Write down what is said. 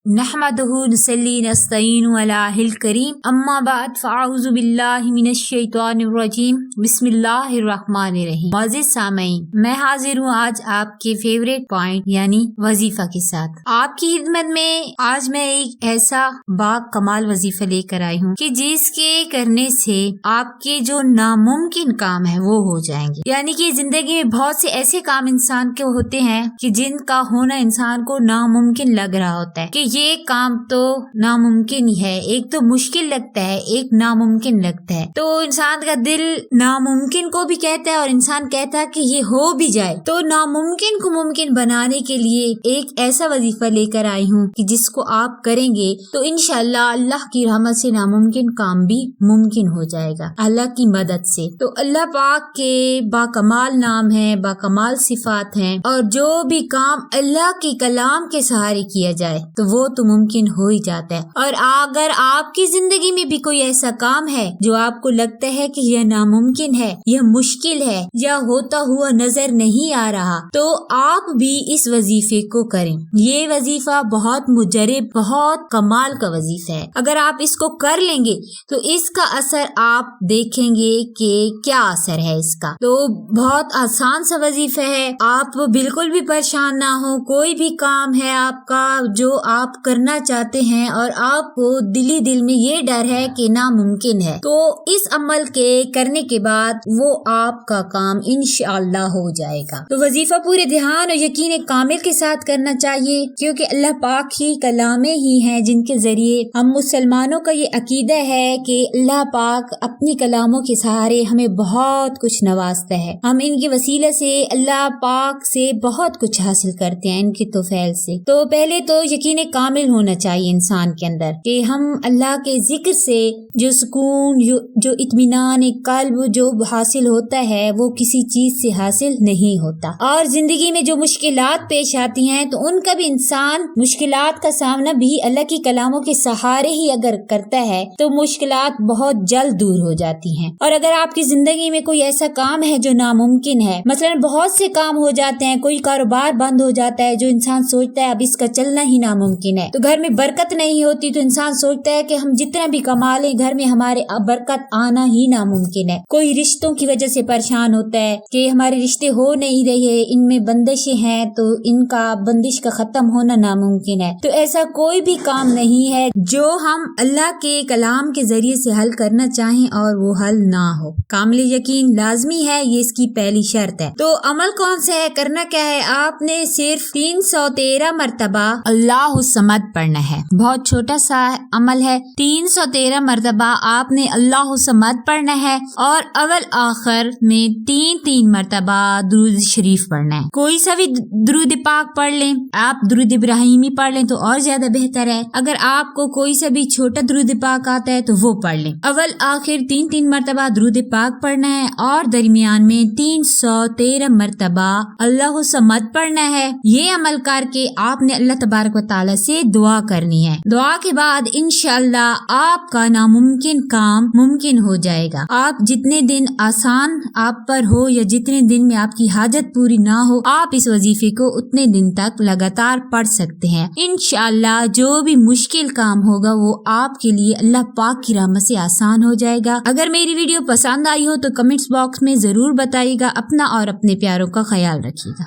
نحمدہ نصلی نستعین علیہ الکریم اما بعد فاعوذ باللہ من الشیطان الرجیم بسم اللہ الرحمن الرحیم۔ معزز سامعین، میں حاضر ہوں آج آپ کے فیوریٹ پوائنٹ یعنی وظیفہ کے ساتھ۔ آپ کی خدمت میں آج میں ایک ایسا با کمال وظیفہ لے کر آئی ہوں کہ جس کے کرنے سے آپ کے جو ناممکن کام ہے وہ ہو جائیں گے۔ یعنی کہ زندگی میں بہت سے ایسے کام انسان کے ہوتے ہیں کہ جن کا ہونا انسان کو ناممکن لگ رہا ہوتا ہے کہ یہ کام تو ناممکن ہی ہے، ایک تو مشکل لگتا ہے، ایک ناممکن لگتا ہے، تو انسان کا دل ناممکن کو بھی کہتا ہے اور انسان کہتا ہے کہ یہ ہو بھی جائے۔ تو ناممکن کو ممکن بنانے کے لیے ایک ایسا وظیفہ لے کر آئی ہوں کہ جس کو آپ کریں گے تو انشاءاللہ اللہ کی رحمت سے ناممکن کام بھی ممکن ہو جائے گا اللہ کی مدد سے۔ تو اللہ پاک کے باکمال نام ہیں، باکمال صفات ہیں، اور جو بھی کام اللہ کے کلام کے سہارے کیا جائے تو وہ تو ممکن ہو ہی جاتا ہے۔ اور اگر آپ کی زندگی میں بھی کوئی ایسا کام ہے جو آپ کو لگتا ہے کہ یہ ناممکن ہے، یہ مشکل ہے یا ہوتا ہوا نظر نہیں آ رہا، تو آپ بھی اس وظیفے کو کریں۔ یہ وظیفہ بہت مجرب، بہت کمال کا وظیفہ ہے۔ اگر آپ اس کو کر لیں گے تو اس کا اثر آپ دیکھیں گے کہ کیا اثر ہے اس کا۔ تو بہت آسان سا وظیفہ ہے، آپ بالکل بھی پریشان نہ ہو۔ کوئی بھی کام ہے آپ کا جو آپ کرنا چاہتے ہیں اور آپ کو دلی دل میں یہ ڈر ہے کہ ناممکن ہے، تو اس عمل کے کرنے کے بعد وہ آپ کا کام انشاءاللہ ہو جائے گا۔ تو وظیفہ پورے دھیان اور یقین کامل کے ساتھ کرنا چاہیے، کیونکہ اللہ پاک ہی کلامیں ہی ہیں جن کے ذریعے ہم مسلمانوں کا یہ عقیدہ ہے کہ اللہ پاک اپنی کلاموں کے سہارے ہمیں بہت کچھ نوازتا ہے۔ ہم ان کے وسیلے سے اللہ پاک سے بہت کچھ حاصل کرتے ہیں ان کے توفیل سے۔ تو پہلے تو یقین کامل ہونا چاہیے انسان کے اندر کہ ہم اللہ کے ذکر سے جو سکون، جو اطمینان قلب جو حاصل ہوتا ہے وہ کسی چیز سے حاصل نہیں ہوتا۔ اور زندگی میں جو مشکلات پیش آتی ہیں تو ان کا بھی انسان مشکلات کا سامنا بھی اللہ کی کلاموں کے سہارے ہی اگر کرتا ہے تو مشکلات بہت جلد دور ہو جاتی ہیں۔ اور اگر آپ کی زندگی میں کوئی ایسا کام ہے جو ناممکن ہے، مثلا بہت سے کام ہو جاتے ہیں، کوئی کاروبار بند ہو جاتا ہے جو انسان سوچتا ہے اب اس کا چلنا ہی ناممکن ہے، تو گھر میں برکت نہیں ہوتی تو انسان سوچتا ہے کہ ہم جتنا بھی کما لیں گھر میں ہمارے برکت آنا ہی ناممکن ہے۔ کوئی رشتوں کی وجہ سے پریشان ہوتا ہے کہ ہمارے رشتے ہو نہیں رہے، ان میں بندشیں ہیں تو ان کا بندش کا ختم ہونا ناممکن ہے۔ تو ایسا کوئی بھی کام نہیں ہے جو ہم اللہ کے کلام کے ذریعے سے حل کرنا چاہیں اور وہ حل نہ ہو۔ کامل یقین لازمی ہے، یہ اس کی پہلی شرط ہے۔ تو عمل کون سا ہے، کرنا کیا ہے؟ آپ نے صرف 313 مرتبہ اللہ الصمد پڑھنا ہے۔ بہت چھوٹا سا عمل ہے، 313 مرتبہ آپ نے اللہ الصمد پڑھنا ہے اور اول آخر میں 3 مرتبہ درود شریف پڑھنا ہے۔ کوئی سا بھی درود پاک پڑھ لیں، آپ درود ابراہیمی پڑھ لیں تو اور زیادہ بہتر ہے۔ اگر آپ کو کوئی سا بھی چھوٹا درود پاک آتا ہے تو وہ پڑھ لیں۔ اول آخر 3 مرتبہ درود پاک پڑھنا ہے اور درمیان میں 313 مرتبہ اللہ الصمد پڑھنا ہے۔ یہ عمل کر کے آپ نے اللہ تبارک و تعالی سے دعا کرنی ہے۔ دعا کے بعد انشاءاللہ آپ کا ناممکن کام ممکن ہو جائے گا۔ آپ جتنے دن آسان آپ پر ہو یا جتنے دن میں آپ کی حاجت پوری نہ ہو، آپ اس وظیفے کو اتنے دن تک لگاتار پڑھ سکتے ہیں۔ انشاءاللہ جو بھی مشکل کام ہوگا وہ آپ کے لیے اللہ پاک کی رحمت سے آسان ہو جائے گا۔ اگر میری ویڈیو پسند آئی ہو تو کمنٹس باکس میں ضرور بتائیے گا۔ اپنا اور اپنے پیاروں کا خیال رکھیے گا۔